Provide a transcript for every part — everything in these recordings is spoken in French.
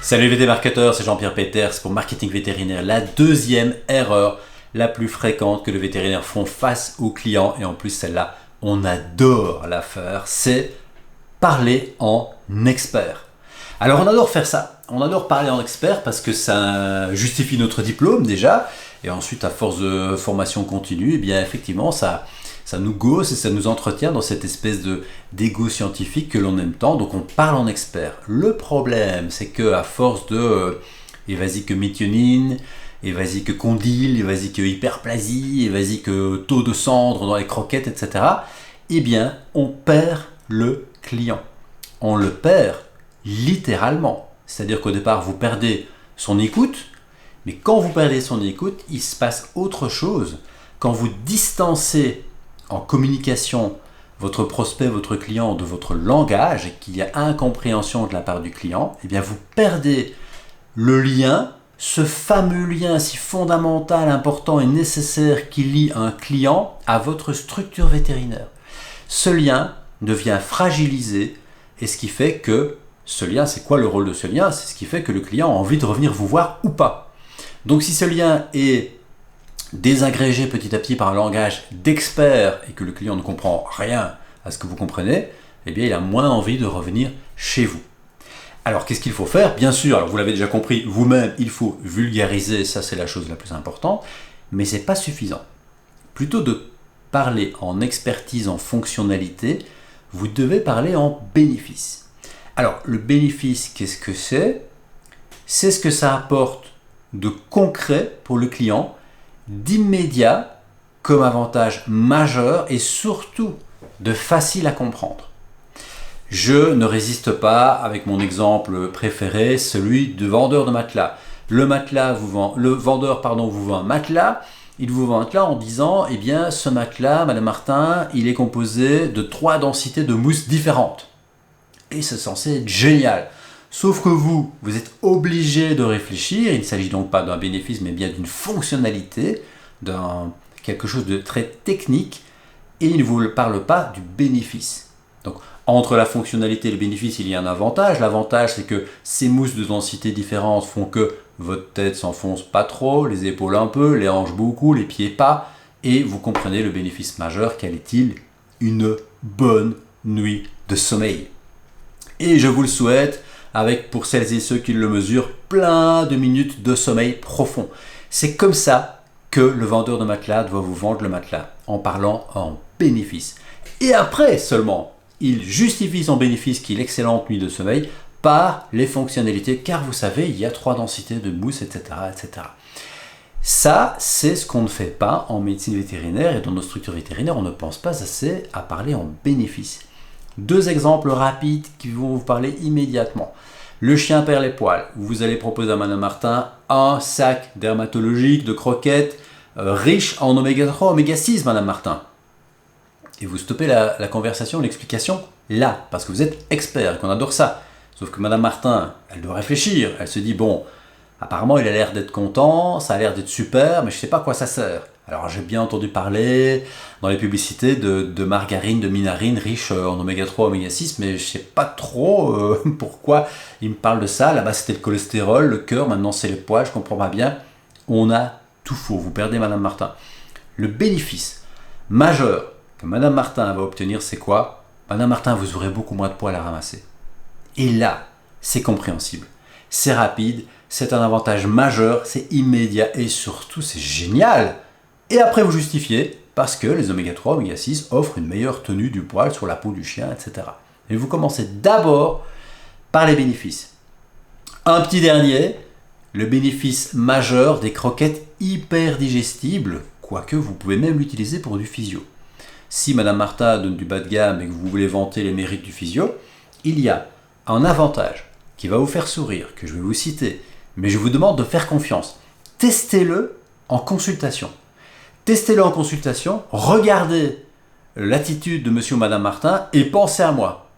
Salut VT Marketeur, c'est Jean-Pierre Peters pour Marketing Vétérinaire. La deuxième erreur la plus fréquente que les vétérinaires font face aux clients, et en plus celle-là, on adore la faire, c'est parler en expert. Alors on adore faire ça, on adore parler en expert parce que ça justifie notre diplôme déjà, et ensuite à force de formation continue, eh bien effectivement ça nous gausse et ça nous entretient dans cette espèce d'ego scientifique que l'on aime tant, donc on parle en expert. Le problème, c'est que à force de et vas-y que méthionine, et vas-y que condyle, et vas-y que hyperplasie, et vas-y que taux de cendre dans les croquettes, etc., eh bien, on perd le client. On le perd littéralement. C'est-à-dire qu'au départ, vous perdez son écoute, mais quand vous perdez son écoute, il se passe autre chose. Quand vous distancez en communication votre prospect, votre client de votre langage et qu'il y a incompréhension de la part du client, eh bien vous perdez le lien, ce fameux lien si fondamental, important et nécessaire qui lie un client à votre structure vétérinaire. Ce lien devient fragilisé et ce qui fait que ce lien, c'est quoi le rôle de ce lien? C'est ce qui fait que le client a envie de revenir vous voir ou pas. Donc si ce lien est désagrégé petit à petit par un langage d'expert et que le client ne comprend rien à ce que vous comprenez, eh bien il a moins envie de revenir chez vous. Alors qu'est-ce qu'il faut faire? Bien sûr, alors vous l'avez déjà compris, vous-même, il faut vulgariser, ça c'est la chose la plus importante, mais ce n'est pas suffisant. Plutôt de parler en expertise, en fonctionnalité, vous devez parler en bénéfice. Alors le bénéfice, qu'est-ce que c'est? C'est ce que ça apporte de concret pour le client, d'immédiat comme avantage majeur et surtout de facile à comprendre. Je ne résiste pas avec mon exemple préféré, celui de vendeur de matelas. Le vendeur vous vend un matelas, il vous vend un matelas en disant eh bien ce matelas, Madame Martin, il est composé de 3 densités de mousse différentes. Et c'est censé être génial. Sauf que vous êtes obligé de réfléchir, il ne s'agit donc pas d'un bénéfice, mais bien d'une fonctionnalité, quelque chose de très technique, et il ne vous parle pas du bénéfice. Donc, entre la fonctionnalité et le bénéfice, il y a un avantage. L'avantage, c'est que ces mousses de densité différentes font que votre tête s'enfonce pas trop, les épaules un peu, les hanches beaucoup, les pieds pas, et vous comprenez le bénéfice majeur, quel est-il? Une bonne nuit de sommeil. Et je vous le souhaite, avec, pour celles et ceux qui le mesurent, plein de minutes de sommeil profond. C'est comme ça que le vendeur de matelas doit vous vendre le matelas, en parlant en bénéfice. Et après seulement, il justifie son bénéfice, qui est l'excellente nuit de sommeil, par les fonctionnalités, car vous savez, il y a 3 densités de mousse, etc., etc. Ça, c'est ce qu'on ne fait pas en médecine vétérinaire, et dans nos structures vétérinaires, on ne pense pas assez à parler en bénéfice. 2 exemples rapides qui vont vous parler immédiatement. Le chien perd les poils. Vous allez proposer à Madame Martin un sac dermatologique de croquettes riche en oméga 3, oméga 6, Madame Martin. Et vous stoppez la conversation, l'explication là, parce que vous êtes expert et qu'on adore ça. Sauf que Madame Martin, elle doit réfléchir. Elle se dit, bon, apparemment il a l'air d'être content, ça a l'air d'être super, mais je ne sais pas à quoi ça sert. Alors j'ai bien entendu parler dans les publicités de margarine, de minarine riche en oméga 3, oméga 6, mais je ne sais pas trop pourquoi il me parle de ça. Là-bas c'était le cholestérol, le cœur, maintenant c'est les poils, je ne comprends pas bien. On a tout faux, vous perdez Madame Martin. Le bénéfice majeur que Madame Martin va obtenir, c'est quoi? Madame Martin, vous aurez beaucoup moins de poils à ramasser. Et là, c'est compréhensible, c'est rapide, c'est un avantage majeur, c'est immédiat et surtout c'est génial. Et après vous justifiez parce que les oméga 3, oméga 6 offrent une meilleure tenue du poil sur la peau du chien, etc. Et vous commencez d'abord par les bénéfices. Un petit dernier, le bénéfice majeur des croquettes hyper digestibles, quoique vous pouvez même l'utiliser pour du physio. Si Madame Martin donne du bas de gamme et que vous voulez vanter les mérites du physio, il y a un avantage qui va vous faire sourire, que je vais vous citer, mais je vous demande de faire confiance. Testez-le en consultation. Testez-le en consultation, regardez l'attitude de monsieur ou madame Martin et pensez à moi.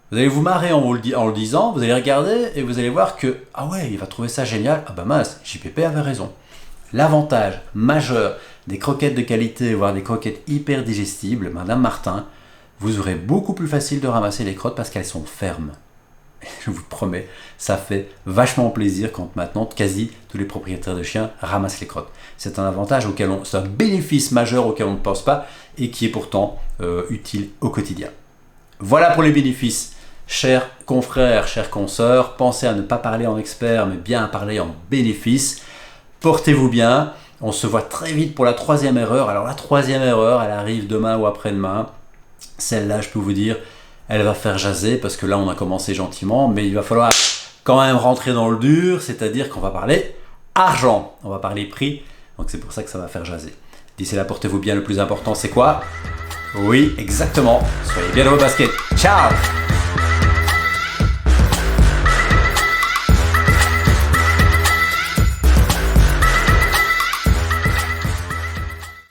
Vous allez vous marrer en le disant, vous allez regarder et vous allez voir que, ah ouais, il va trouver ça génial, ah bah mince, JPP avait raison. L'avantage majeur des croquettes de qualité, voire des croquettes hyper digestibles, madame Martin, vous aurez beaucoup plus facile de ramasser les crottes parce qu'elles sont fermes. je vous promets, ça fait vachement plaisir quand maintenant quasi tous les propriétaires de chiens ramassent les crottes. C'est un avantage c'est un bénéfice majeur auquel on ne pense pas et qui est pourtant utile au quotidien. Voilà pour les bénéfices. Chers confrères, chères consoeurs, pensez à ne pas parler en expert, mais bien à parler en bénéfice. Portez-vous bien. On se voit très vite pour la troisième erreur. Alors la troisième erreur, elle arrive demain ou après-demain. Celle-là, je peux vous dire, elle va faire jaser parce que là, on a commencé gentiment, mais il va falloir quand même rentrer dans le dur, c'est-à-dire qu'on va parler argent, on va parler prix. Donc c'est pour ça que ça va faire jaser. D'ici là, portez-vous bien. Le plus important, c'est quoi? Oui, exactement. Soyez bien dans vos baskets. Ciao!